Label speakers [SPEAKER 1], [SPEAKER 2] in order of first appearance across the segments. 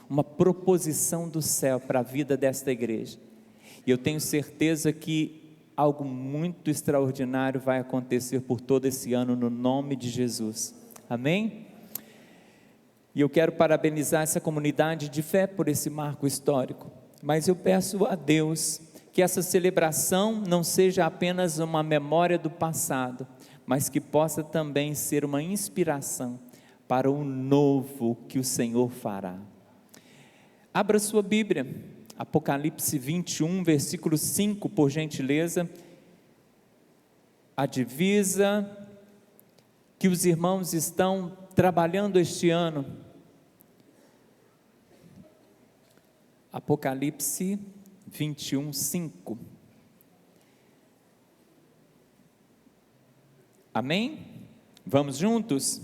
[SPEAKER 1] uma proposição do céu para a vida desta igreja. E eu tenho certeza que algo muito extraordinário vai acontecer por todo esse ano, no nome de Jesus. Amém? E eu quero parabenizar essa comunidade de fé por esse marco histórico. Mas eu peço a Deus que essa celebração não seja apenas uma memória do passado, mas que possa também ser uma inspiração para o novo que o Senhor fará. Abra sua Bíblia, Apocalipse 21, versículo 5, por gentileza. A divisa que os irmãos estão trabalhando este ano. Apocalipse 21, 5. Amém? Vamos juntos?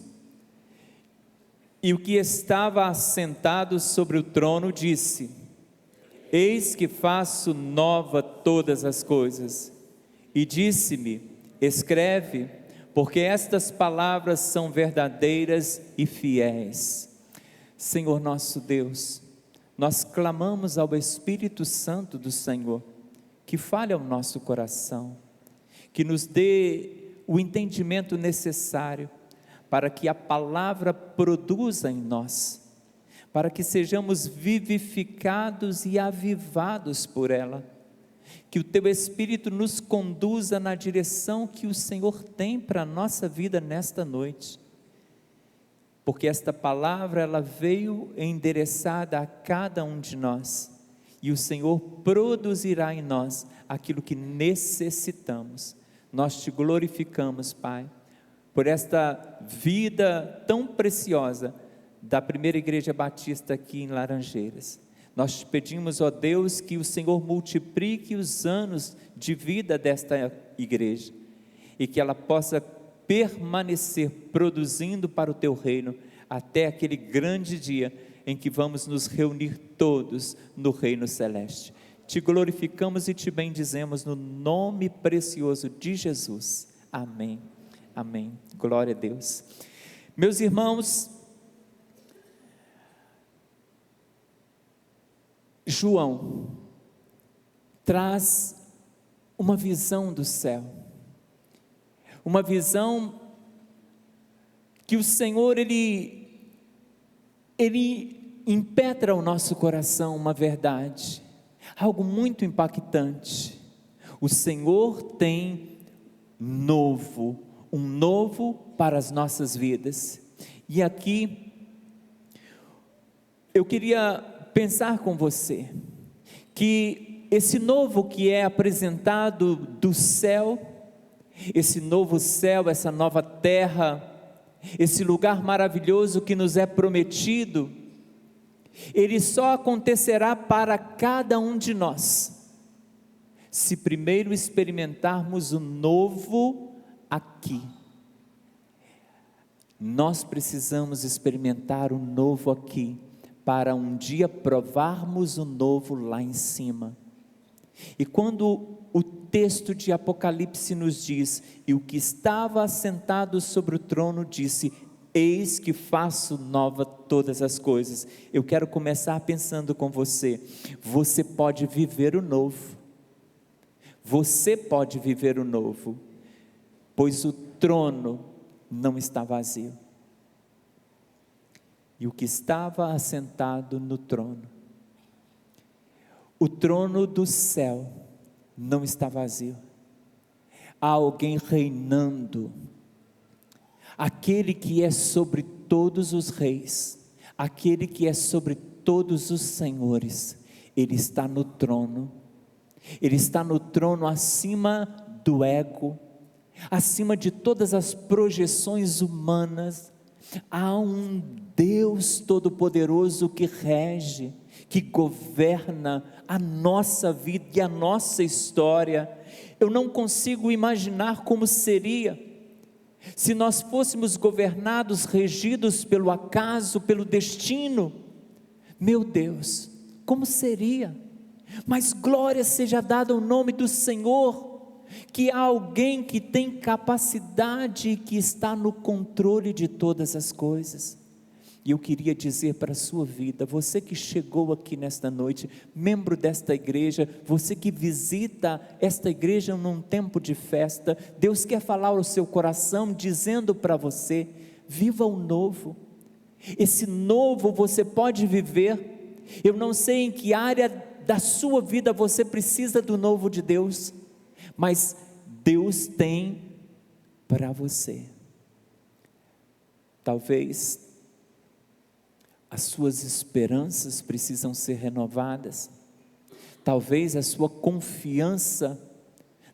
[SPEAKER 1] E o que estava assentado sobre o trono disse: eis que faço nova todas as coisas. E disse-me: escreve, porque estas palavras são verdadeiras e fiéis. Senhor nosso Deus, nós clamamos ao Espírito Santo do Senhor, que fale ao nosso coração, que nos dê o entendimento necessário, para que a palavra produza em nós, para que sejamos vivificados e avivados por ela, que o Teu Espírito nos conduza na direção que o Senhor tem para a nossa vida nesta noite, porque esta palavra ela veio endereçada a cada um de nós, e o Senhor produzirá em nós aquilo que necessitamos. Nós Te glorificamos, Pai, por esta vida tão preciosa da primeira igreja batista aqui em Laranjeiras. Nós Te pedimos, ó Deus, que o Senhor multiplique os anos de vida desta igreja, e que ela possa permanecer produzindo para o Teu reino, até aquele grande dia em que vamos nos reunir todos no reino celeste. Te glorificamos e Te bendizemos no nome precioso de Jesus. Amém. Amém. Glória a Deus. Meus irmãos, João traz uma visão do céu, uma visão que o Senhor, Ele impetra ao nosso coração uma verdade, algo muito impactante. O Senhor tem um novo para as nossas vidas. E aqui eu queria pensar com você que esse novo que é apresentado do céu, esse novo céu, essa nova terra, esse lugar maravilhoso que nos é prometido, ele só acontecerá para cada um de nós, se primeiro experimentarmos o novo aqui. Nós precisamos experimentar o novo aqui, para um dia provarmos o novo lá em cima. E quando o texto de Apocalipse nos diz: e o que estava assentado sobre o trono disse: eis que faço nova todas as coisas. Eu quero começar pensando com você. Você pode viver o novo. Você pode viver o novo, pois o trono não está vazio. E o que estava assentado no trono, o trono do céu, não está vazio. Há alguém reinando, aquele que é sobre todos os reis, aquele que é sobre todos os senhores, Ele está no trono. Ele está no trono acima do ego, acima de todas as projeções humanas. Há um Deus Todo-Poderoso que rege, que governa a nossa vida e a nossa história. Eu não consigo imaginar como seria se nós fôssemos governados, regidos pelo acaso, pelo destino. Meu Deus, como seria? Mas glória seja dada ao nome do Senhor, que há alguém que tem capacidade e que está no controle de todas as coisas. E eu queria dizer para a sua vida, você que chegou aqui nesta noite, membro desta igreja, você que visita esta igreja num tempo de festa, Deus quer falar ao seu coração, dizendo para você: viva o novo. Esse novo você pode viver. Eu não sei em que área da sua vida você precisa do novo de Deus, mas Deus tem para você. Talvez as suas esperanças precisam ser renovadas, talvez a sua confiança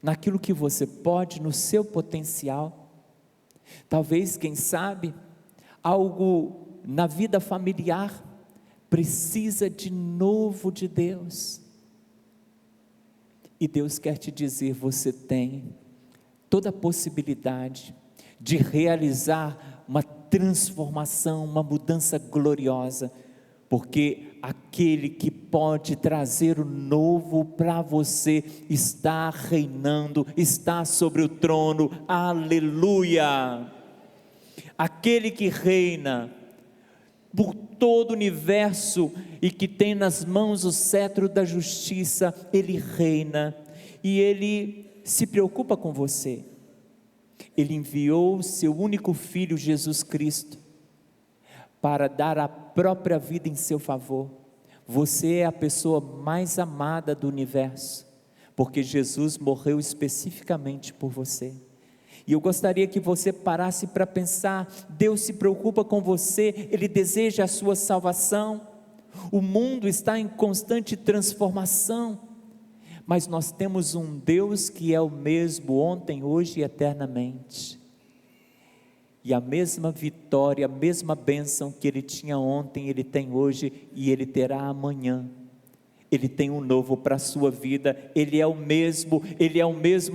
[SPEAKER 1] naquilo que você pode, no seu potencial, talvez, quem sabe, algo na vida familiar precisa de novo de Deus, e Deus quer te dizer: você tem toda a possibilidade de realizar uma transformação, uma mudança gloriosa, porque aquele que pode trazer o novo para você está reinando, está sobre o trono, aleluia. Aquele que reina por todo o universo e que tem nas mãos o cetro da justiça, ele reina e ele se preocupa com você. Ele enviou o seu único filho, Jesus Cristo, para dar a própria vida em seu favor. Você é a pessoa mais amada do universo, porque Jesus morreu especificamente por você. E eu gostaria que você parasse para pensar: Deus se preocupa com você, Ele deseja a sua salvação. O mundo está em constante transformação, mas nós temos um Deus que é o mesmo ontem, hoje e eternamente. E a mesma vitória, a mesma bênção que Ele tinha ontem, Ele tem hoje e Ele terá amanhã. Ele tem um novo para a sua vida. Ele é o mesmo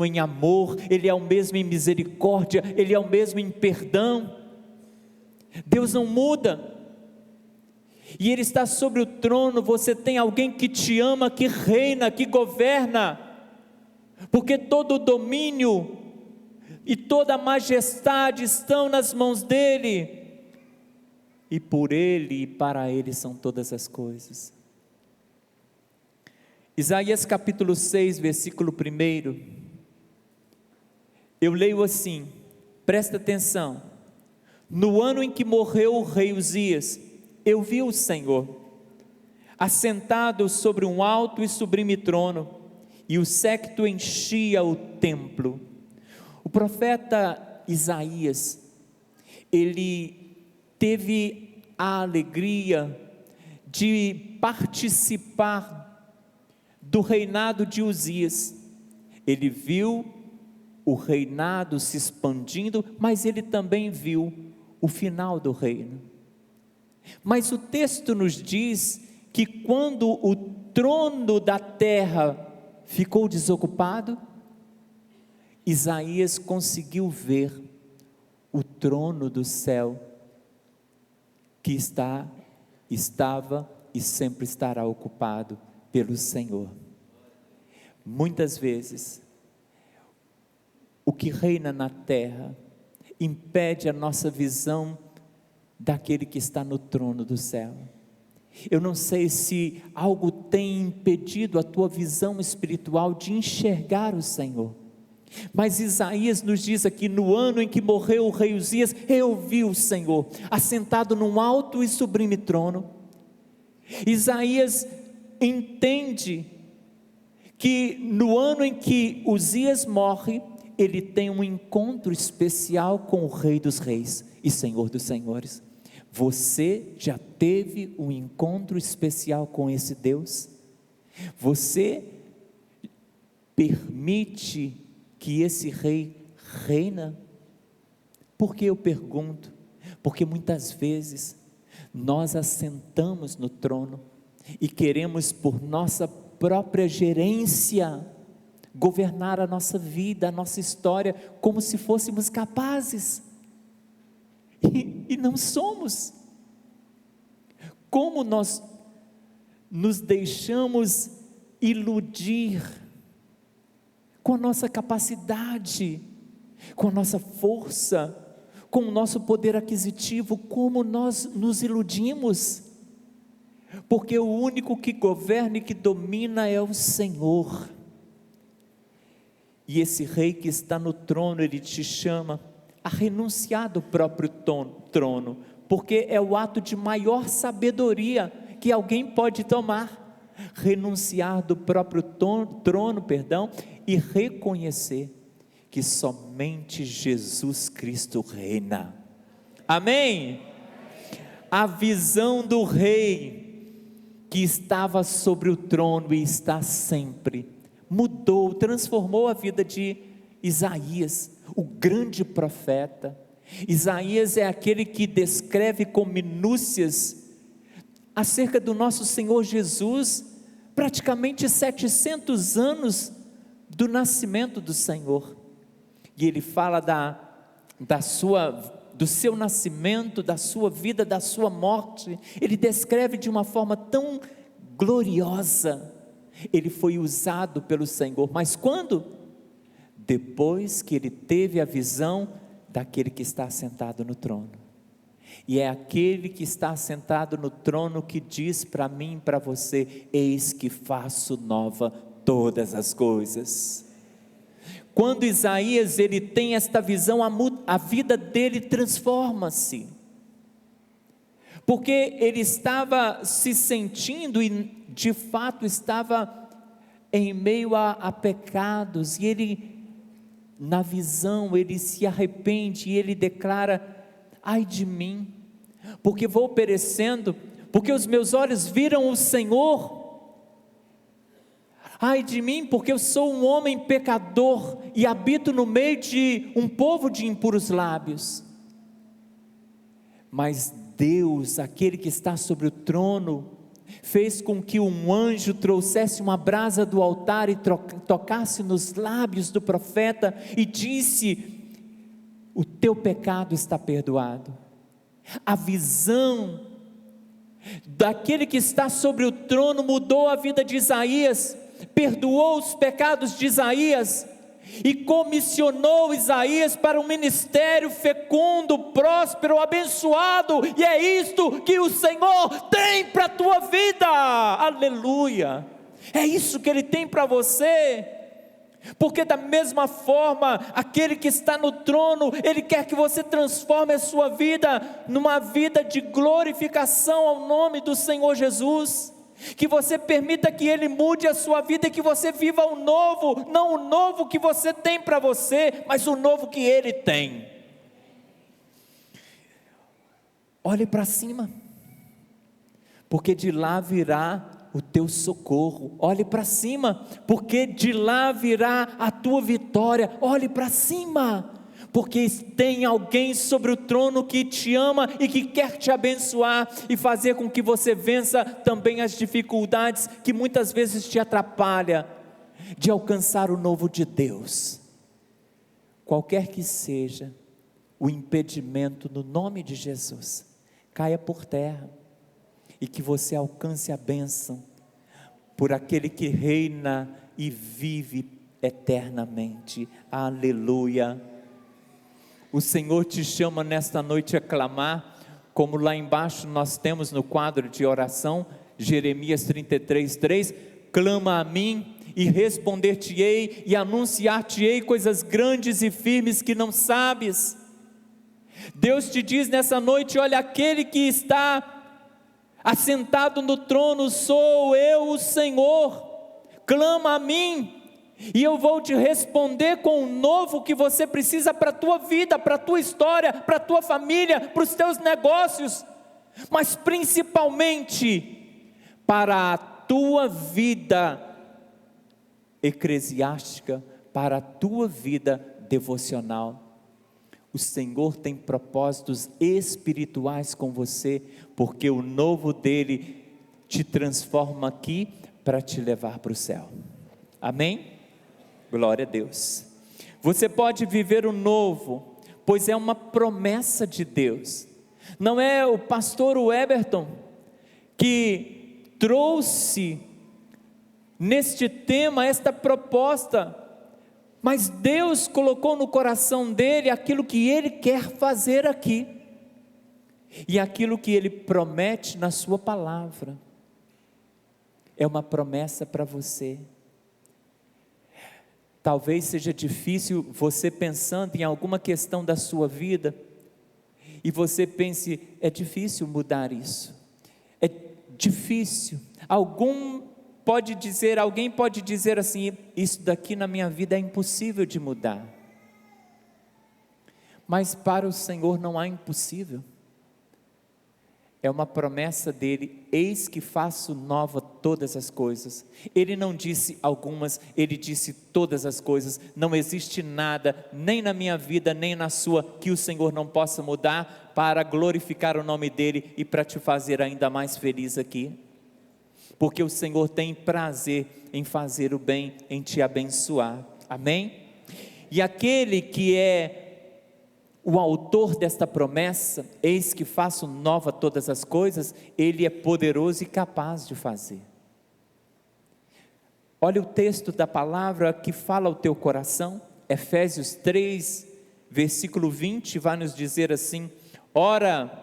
[SPEAKER 1] em amor, Ele é o mesmo em misericórdia, Ele é o mesmo em perdão. Deus não muda. E Ele está sobre o trono. Você tem alguém que te ama, que reina, que governa, porque todo o domínio e toda a majestade estão nas mãos dEle, e por Ele e para Ele são todas as coisas. Isaías capítulo 6, versículo 1, eu leio assim, presta atenção: no ano em que morreu o rei Uzias, eu vi o Senhor assentado sobre um alto e sublime trono, e o séquito enchia o templo. O profeta Isaías, ele teve a alegria de participar do reinado de Uzias. Ele viu o reinado se expandindo, mas ele também viu o final do reino. Mas o texto nos diz que quando o trono da terra ficou desocupado, Isaías conseguiu ver o trono do céu, que estava e sempre estará ocupado pelo Senhor. Muitas vezes, o que reina na terra impede a nossa visão daquele que está no trono do céu. Eu não sei se algo tem impedido a tua visão espiritual de enxergar o Senhor, mas Isaías nos diz aqui: no ano em que morreu o rei Uzias, eu vi o Senhor assentado num alto e sublime trono. Isaías entende que no ano em que Uzias morre, ele tem um encontro especial com o Rei dos Reis e Senhor dos Senhores. Você já teve um encontro especial com esse Deus? Você permite que esse rei reina? Por que eu pergunto? Porque muitas vezes nós assentamos no trono e queremos, por nossa própria gerência, governar a nossa vida, a nossa história, como se fôssemos capazes, e não somos. Como nós nos deixamos iludir com a nossa capacidade, com a nossa força, com o nosso poder aquisitivo, como nós nos iludimos, porque o único que governa e que domina é o Senhor. E esse rei que está no trono, ele te chama a renunciar do próprio trono, porque é o ato de maior sabedoria que alguém pode tomar, renunciar do próprio trono, e reconhecer que somente Jesus Cristo reina. Amém? A visão do rei que estava sobre o trono e está sempre, mudou, transformou a vida de Isaías, o grande profeta. Isaías é aquele que descreve com minúcias acerca do nosso Senhor Jesus, praticamente 700 anos do nascimento do Senhor, e ele fala do seu nascimento, da sua vida, da sua morte. Ele descreve de uma forma tão gloriosa. Ele foi usado pelo Senhor, mas quando? Depois que ele teve a visão daquele que está sentado no trono, e é aquele que está sentado no trono que diz para mim e para você: eis que faço nova todas as coisas. Quando Isaías ele tem esta visão, a vida dele transforma-se, porque ele estava se sentindo, e de fato estava em meio a pecados, e ele, na visão, ele se arrepende, e ele declara: ai de mim, porque vou perecendo, porque os meus olhos viram o Senhor. Ai de mim, porque eu sou um homem pecador e habito no meio de um povo de impuros lábios. Mas Deus, aquele que está sobre o trono, fez com que um anjo trouxesse uma brasa do altar e tocasse nos lábios do profeta e disse: o teu pecado está perdoado. A visão daquele que está sobre o trono mudou a vida de Isaías, perdoou os pecados de Isaías e comissionou Isaías para um ministério fecundo, próspero, abençoado. E é isto que o Senhor tem para a tua vida. Aleluia! É isso que Ele tem para você. Porque da mesma forma, aquele que está no trono, Ele quer que você transforme a sua vida numa vida de glorificação ao nome do Senhor Jesus, que você permita que Ele mude a sua vida e que você viva o novo, não o novo que você tem para você, mas o novo que Ele tem. Olhe para cima, porque de lá virá o teu socorro. Olhe para cima, porque de lá virá a tua vitória. Olhe para cima, porque tem alguém sobre o trono que te ama e que quer te abençoar e fazer com que você vença também as dificuldades que muitas vezes te atrapalham de alcançar o novo de Deus. Qualquer que seja o impedimento, no nome de Jesus, caia por terra, e que você alcance a bênção por aquele que reina e vive eternamente. Aleluia! O Senhor te chama nesta noite a clamar, como lá embaixo nós temos no quadro de oração, Jeremias 33:3, clama a mim e responder-te-ei e anunciar-te-ei coisas grandes e firmes que não sabes. Deus te diz nessa noite: olha, aquele que está assentado no trono sou eu, o Senhor. Clama a mim e eu vou te responder com o novo que você precisa para a tua vida, para a tua história, para a tua família, para os teus negócios, mas principalmente para a tua vida eclesiástica, para a tua vida devocional. O Senhor tem propósitos espirituais com você, porque o novo dele te transforma aqui para te levar para o céu. Amém? Glória a Deus. Você pode viver o novo, pois é uma promessa de Deus. Não é o pastor Weberton que trouxe neste tema esta proposta, mas Deus colocou no coração dele aquilo que ele quer fazer aqui, e aquilo que ele promete na sua palavra, é uma promessa para você. Talvez seja difícil você pensando em alguma questão da sua vida, e você pense, é difícil mudar isso, é difícil, alguém pode dizer assim, isso daqui na minha vida é impossível de mudar, mas para o Senhor não há impossível, é uma promessa dele, eis que faço nova todas as coisas. Ele não disse algumas, ele disse todas as coisas. Não existe nada, nem na minha vida, nem na sua, que o Senhor não possa mudar, para glorificar o nome dele, e para te fazer ainda mais feliz aqui, porque o Senhor tem prazer em fazer o bem, em te abençoar, amém? E aquele que é o autor desta promessa, eis que faço nova todas as coisas, ele é poderoso e capaz de fazer. Olha o texto da palavra que fala ao teu coração, Efésios 3, versículo 20, vai nos dizer assim: ora,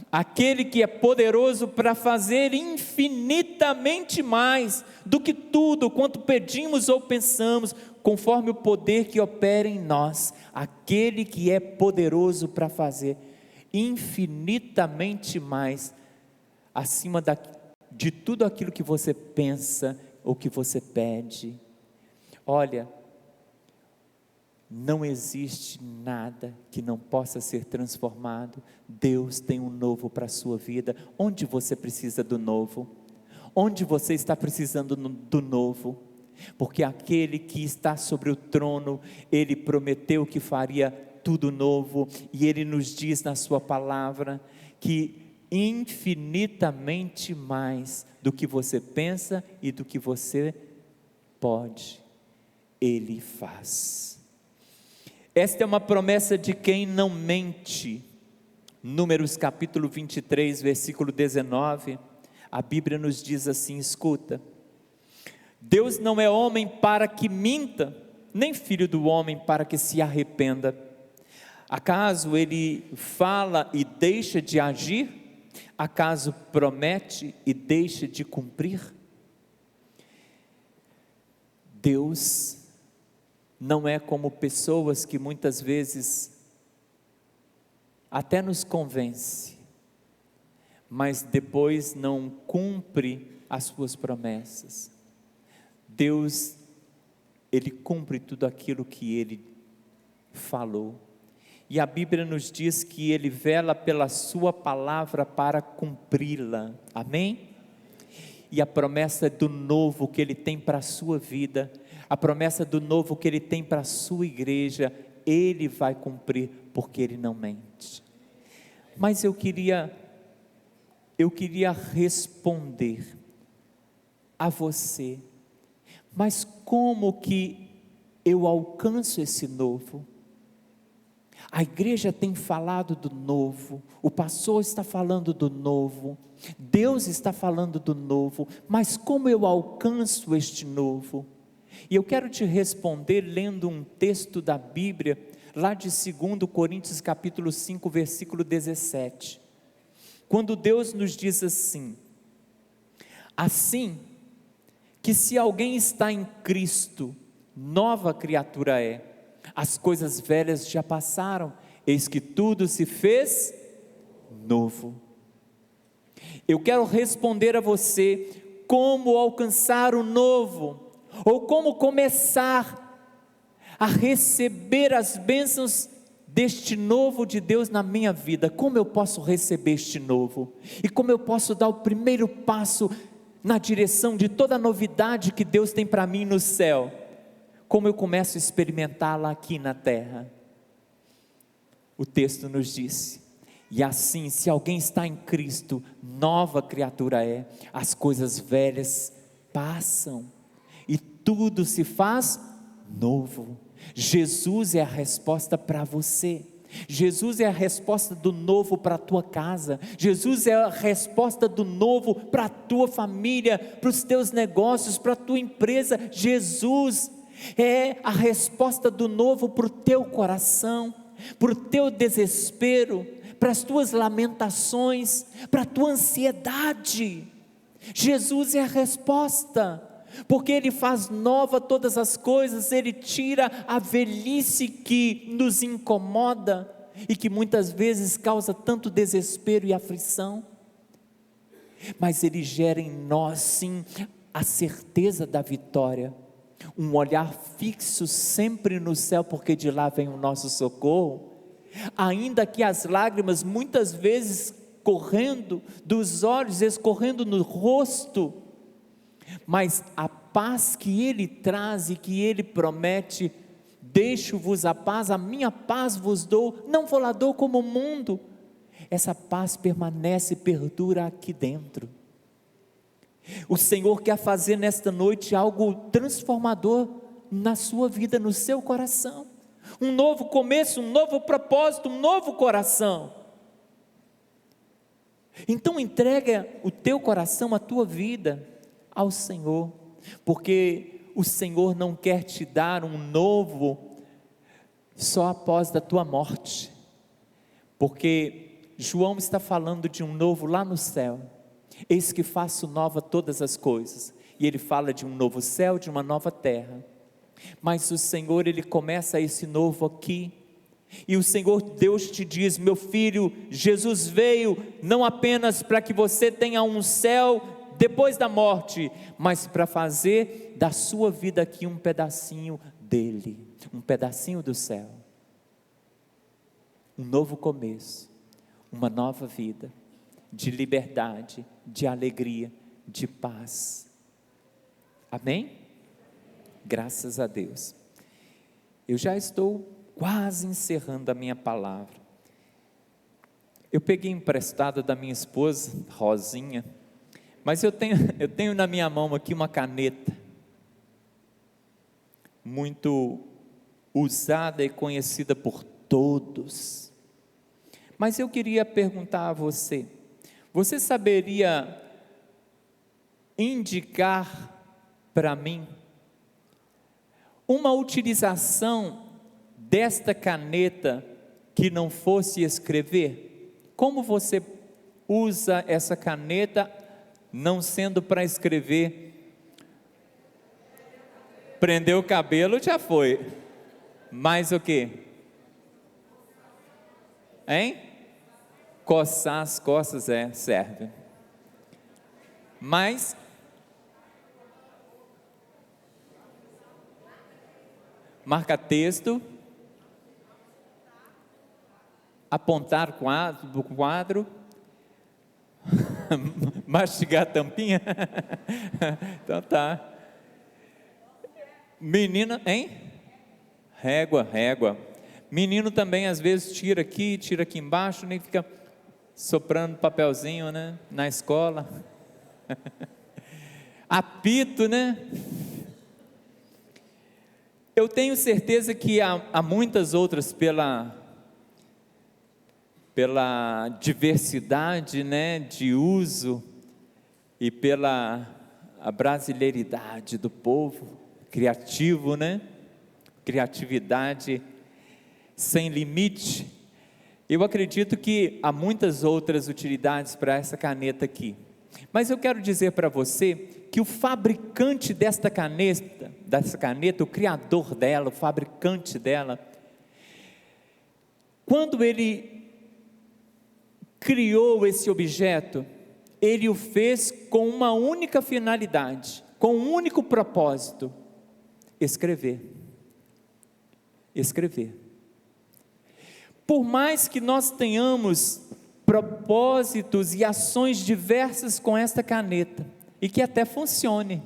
[SPEAKER 1] aquele que é poderoso para fazer infinitamente mais do que tudo quanto pedimos ou pensamos, conforme o poder que opera em nós, aquele que é poderoso para fazer infinitamente mais, acima de tudo aquilo que você pensa ou que você pede. Olha, não existe nada que não possa ser transformado. Deus tem um novo para a sua vida. Onde você precisa do novo? Onde você está precisando do novo? Porque aquele que está sobre o trono, ele prometeu que faria tudo novo, e ele nos diz na sua palavra, que infinitamente mais do que você pensa e do que você pode, ele faz. Esta é uma promessa de quem não mente. Números capítulo 23, versículo 19, a Bíblia nos diz assim, escuta: Deus não é homem para que minta, nem filho do homem para que se arrependa. Acaso ele fala e deixa de agir? Acaso promete e deixa de cumprir? Deus não é como pessoas que muitas vezes até nos convence, mas depois não cumpre as suas promessas. Deus, ele cumpre tudo aquilo que ele falou, e a Bíblia nos diz que ele vela pela sua palavra para cumpri-la, amém? E a promessa do novo que ele tem para a sua vida, a promessa do novo que ele tem para a sua igreja, ele vai cumprir, porque ele não mente. Mas eu queria responder a você, mas como que eu alcanço esse novo? A igreja tem falado do novo, o pastor está falando do novo, Deus está falando do novo, mas como eu alcanço este novo? E eu quero te responder lendo um texto da Bíblia, lá de 2 Coríntios capítulo 5, versículo 17, quando Deus nos diz assim: assim que se alguém está em Cristo, nova criatura é, as coisas velhas já passaram, eis que tudo se fez novo. Eu quero responder a você, como alcançar o novo, ou como começar a receber as bênçãos deste novo de Deus na minha vida. Como eu posso receber este novo? E como eu posso dar o primeiro passo na direção de toda a novidade que Deus tem para mim no céu? Como eu começo a experimentá-la aqui na terra? O texto nos disse: e assim, se alguém está em Cristo, nova criatura é, as coisas velhas passam, e tudo se faz novo. Jesus é a resposta para você, Jesus é a resposta do novo para a tua casa, Jesus é a resposta do novo para a tua família, para os teus negócios, para a tua empresa. Jesus é a resposta do novo para o teu coração, para o teu desespero, para as tuas lamentações, para a tua ansiedade. Jesus é a resposta, porque Ele faz nova todas as coisas, Ele tira a velhice que nos incomoda e que muitas vezes causa tanto desespero e aflição, mas Ele gera em nós sim a certeza da vitória, um olhar fixo sempre no céu, porque de lá vem o nosso socorro, ainda que as lágrimas muitas vezes correndo dos olhos, escorrendo no rosto, mas a paz que Ele traz e que Ele promete: deixo-vos a paz, a minha paz vos dou, não vou lá dou como o mundo. Essa paz permanece e perdura aqui dentro. O Senhor quer fazer nesta noite algo transformador na sua vida, no seu coração, um novo começo, um novo propósito, um novo coração. Então entrega o teu coração, a tua vida ao Senhor, porque o Senhor não quer te dar um novo só após a tua morte, porque João está falando de um novo lá no céu. Eis que faço nova todas as coisas, e ele fala de um novo céu, de uma nova terra, mas o Senhor, Ele começa esse novo aqui, e o Senhor Deus te diz: meu filho, Jesus veio não apenas para que você tenha um céu depois da morte, mas para fazer da sua vida aqui um pedacinho dele, um pedacinho do céu, um novo começo, uma nova vida, de liberdade, de alegria, de paz. Amém? Graças a Deus. Eu já estou quase encerrando a minha palavra. Eu peguei emprestado da minha esposa, Rosinha, mas eu tenho na minha mão aqui uma caneta, muito usada e conhecida por todos, mas eu queria perguntar a você: você saberia indicar para mim uma utilização desta caneta que não fosse escrever? Como você usa essa caneta não sendo para escrever? Prender o cabelo já foi, mas o quê? Hein? Coçar as costas serve, mas marca texto, apontar o quadro, mastigar a tampinha. Então tá. Menina, hein? Régua. Menino também às vezes tira aqui embaixo, nem fica soprando papelzinho, né? Na escola. Apito, né? Eu tenho certeza que há muitas outras, pela diversidade, né, de uso, e pela a brasileiridade do povo, criativo, né? Criatividade sem limite. Eu acredito que há muitas outras utilidades para essa caneta aqui, mas eu quero dizer para você que o fabricante dessa caneta, o criador dela, o fabricante dela, quando ele criou esse objeto, ele o fez com uma única finalidade, com um único propósito: escrever. Por mais que nós tenhamos propósitos e ações diversas com esta caneta, e que até funciona,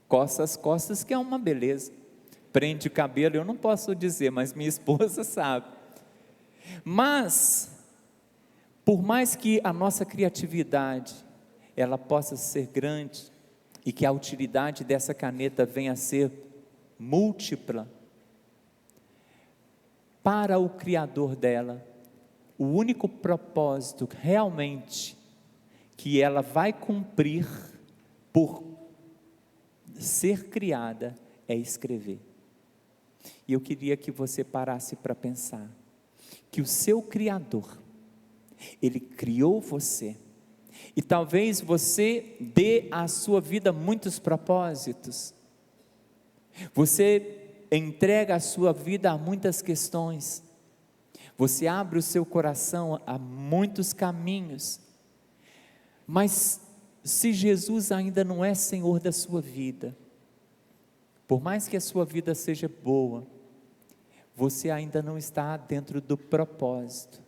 [SPEAKER 1] coça as costas, que é uma beleza, prende o cabelo, eu não posso dizer, mas minha esposa sabe. Mas, por mais que a nossa criatividade, ela possa ser grande, e que a utilidade dessa caneta venha a ser múltipla, para o Criador dela, o único propósito realmente que ela vai cumprir por ser criada é escrever. E eu queria que você parasse para pensar que o seu Criador, Ele criou você, e talvez você dê à sua vida muitos propósitos, você entrega a sua vida a muitas questões, você abre o seu coração a muitos caminhos, mas se Jesus ainda não é Senhor da sua vida, por mais que a sua vida seja boa, você ainda não está dentro do propósito,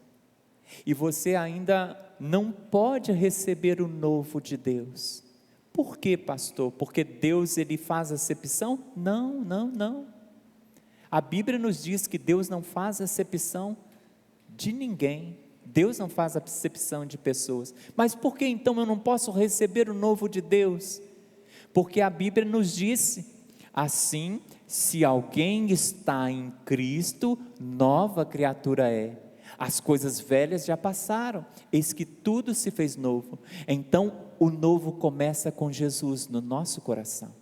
[SPEAKER 1] e você ainda não pode receber o novo de Deus. Por quê, pastor? Porque Deus, Ele faz acepção? Não, não, não. A Bíblia nos diz que Deus não faz acepção de ninguém, Deus não faz acepção de pessoas. Mas por que então eu não posso receber o novo de Deus? Porque a Bíblia nos disse assim: se alguém está em Cristo, nova criatura é. As coisas velhas já passaram, eis que tudo se fez novo. Então o novo começa com Jesus no nosso coração.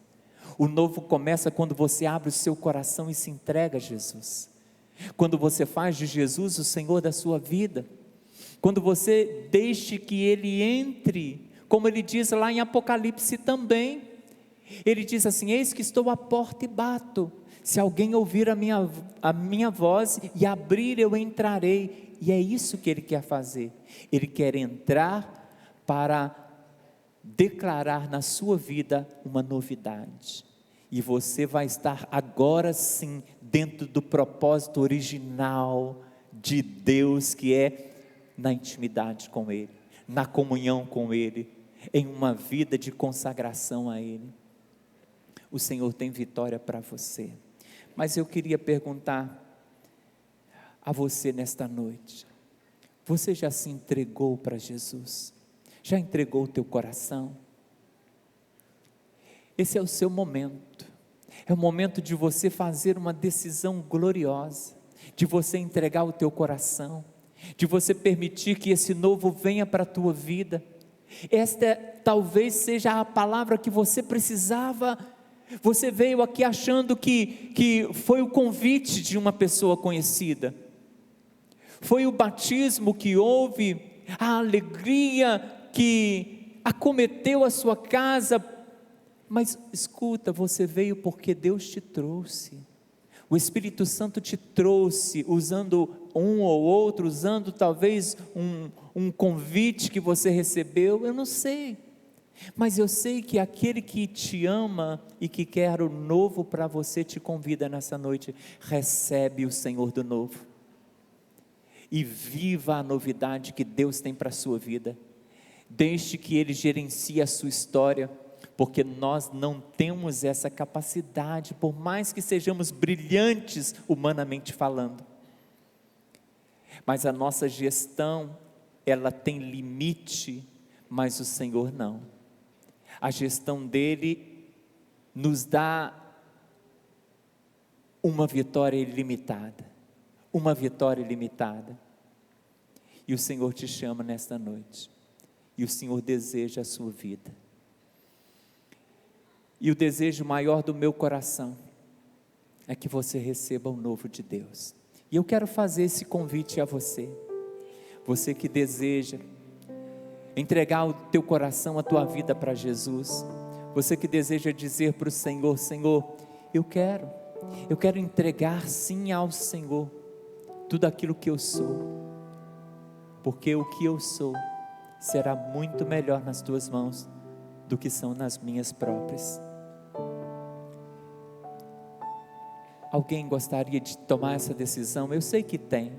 [SPEAKER 1] O novo começa quando você abre o seu coração e se entrega a Jesus, quando você faz de Jesus o Senhor da sua vida, quando você deixe que Ele entre, como Ele diz lá em Apocalipse também. Ele diz assim: eis que estou à porta e bato, se alguém ouvir a minha voz e abrir, eu entrarei. E é isso que Ele quer fazer. Ele quer entrar para declarar na sua vida uma novidade, e você vai estar agora sim dentro do propósito original de Deus, que é na intimidade com Ele, na comunhão com Ele, em uma vida de consagração a Ele. O Senhor tem vitória para você. Mas eu queria perguntar a você nesta noite: você já se entregou para Jesus? Já entregou o teu coração? Esse é o seu momento, é o momento de você fazer uma decisão gloriosa, de você entregar o teu coração, de você permitir que esse novo venha para a tua vida. Esta talvez seja a palavra que você precisava. Você veio aqui achando que foi o convite de uma pessoa conhecida, foi o batismo que houve, a alegria que acometeu a sua casa, mas escuta, você veio porque Deus te trouxe, o Espírito Santo te trouxe, usando um ou outro, usando talvez um convite que você recebeu, eu não sei, mas eu sei que aquele que te ama e que quer o novo para você te convida nessa noite. Recebe o Senhor do novo e viva a novidade que Deus tem para a sua vida. Deixe que Ele gerencie a sua história, porque nós não temos essa capacidade, por mais que sejamos brilhantes humanamente falando, mas a nossa gestão, ela tem limite, mas o Senhor não. A gestão dele nos dá uma vitória ilimitada, uma vitória ilimitada, e o Senhor te chama nesta noite, e o Senhor deseja a sua vida, e o desejo maior do meu coração é que você receba o novo de Deus, e eu quero fazer esse convite a você, você que deseja entregar o teu coração, a tua vida para Jesus, você que deseja dizer para o Senhor: Senhor, eu quero entregar sim ao Senhor tudo aquilo que eu sou, porque o que eu sou será muito melhor nas tuas mãos do que são nas minhas próprias. Alguém gostaria de tomar essa decisão? Eu sei que tem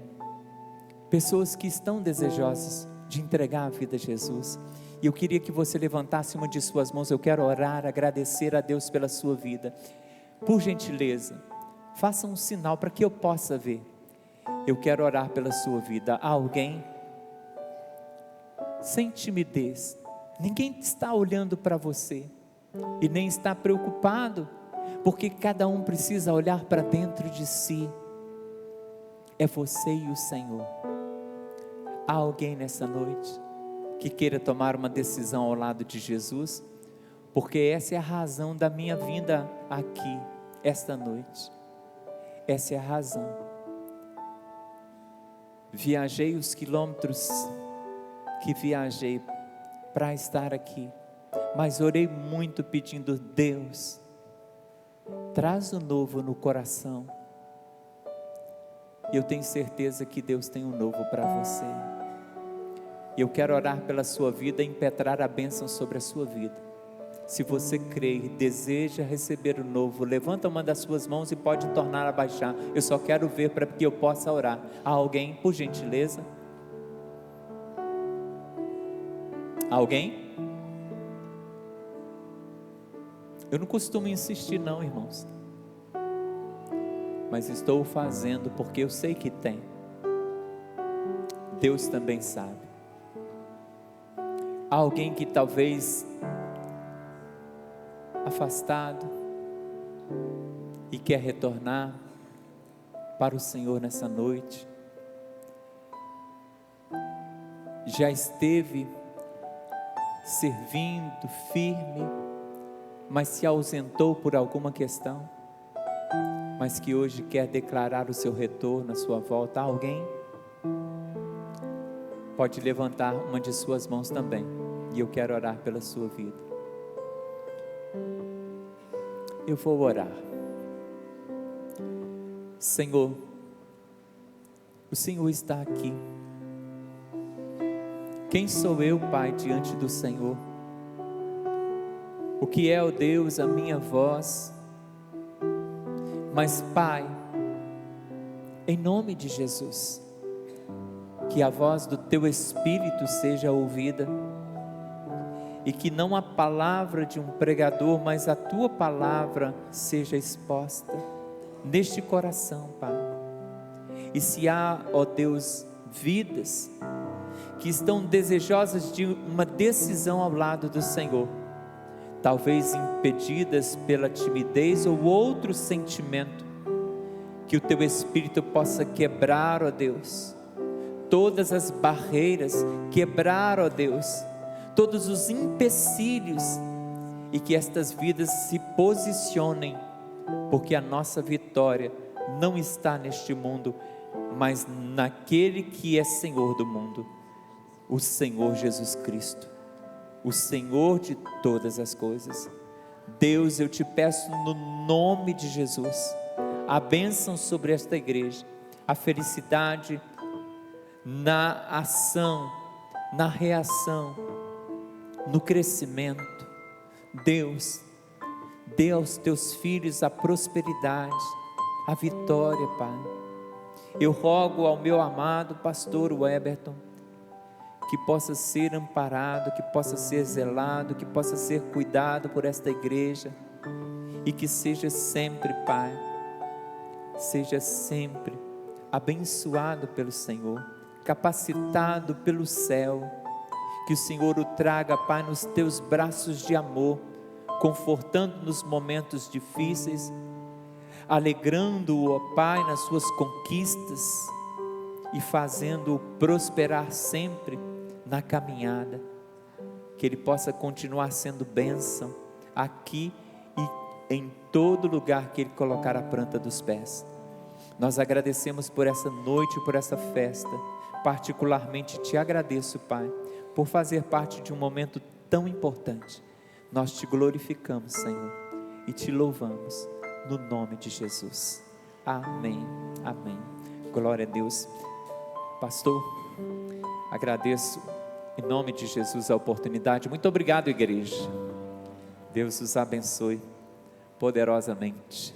[SPEAKER 1] pessoas que estão desejosas de entregar a vida a Jesus, e eu queria que você levantasse uma de suas mãos. Eu quero orar, agradecer a Deus pela sua vida. Por gentileza, faça um sinal para que eu possa ver. Eu quero orar pela sua vida. Há alguém? Sem timidez, ninguém está olhando para você, e nem está preocupado, porque cada um precisa olhar para dentro de si, é você e o Senhor. Há alguém nessa noite que queira tomar uma decisão ao lado de Jesus? porque essa é a razão da minha vinda aqui, esta noite. Essa é a razão. Viajei os quilômetros que viajei para estar aqui, mas orei muito pedindo: Deus, traz o novo no coração. E eu tenho certeza que Deus tem um novo para você. E eu quero orar pela sua vida e impetrar a bênção sobre a sua vida. Se você crê e deseja receber o novo, levanta uma das suas mãos e pode tornar a baixar. Eu só quero ver para que eu possa orar. Há alguém, por gentileza? Alguém? Eu não costumo insistir não, irmãos, mas estou fazendo porque eu sei que tem. Deus também sabe. Há alguém que talvez afastado e quer retornar para o Senhor nessa noite. Já esteve servindo firme, mas se ausentou por alguma questão, mas que hoje quer declarar o seu retorno, a sua volta. Há alguém? Pode levantar uma de suas mãos também, e eu quero orar pela sua vida. Eu vou orar. Senhor, o Senhor está aqui. Quem sou eu, Pai, diante do Senhor? O que é, ó Deus, a minha voz? Mas, Pai, em nome de Jesus, que a voz do Teu Espírito seja ouvida, e que não a palavra de um pregador, mas a Tua palavra seja exposta neste coração, Pai. E se há, ó Deus, vidas que estão desejosas de uma decisão ao lado do Senhor, talvez impedidas pela timidez ou outro sentimento, que o Teu Espírito possa quebrar, ó Deus, todas as barreiras, quebrar, ó Deus, todos os empecilhos, e que estas vidas se posicionem, porque a nossa vitória não está neste mundo, mas naquele que é Senhor do mundo, o Senhor Jesus Cristo, o Senhor de todas as coisas. Deus, eu te peço no nome de Jesus, a bênção sobre esta igreja, a felicidade na ação, na reação, no crescimento. Deus, dê aos teus filhos a prosperidade, a vitória, Pai. Eu rogo ao meu amado pastor Weberton, que possa ser amparado, que possa ser zelado, que possa ser cuidado por esta igreja, e que seja sempre, Pai, seja sempre abençoado pelo Senhor, capacitado pelo céu, que o Senhor o traga, Pai, nos teus braços de amor, confortando nos momentos difíceis, alegrando-o, ó Pai, nas suas conquistas, e fazendo-o prosperar sempre na caminhada, que ele possa continuar sendo bênção aqui e em todo lugar que ele colocar a planta dos pés. Nós agradecemos por essa noite, por essa festa, particularmente te agradeço, Pai, por fazer parte de um momento tão importante. Nós te glorificamos, Senhor, e te louvamos, no nome de Jesus. Amém, amém. Glória a Deus. Pastor, agradeço em nome de Jesus a oportunidade. Muito obrigado, igreja. Deus os abençoe poderosamente.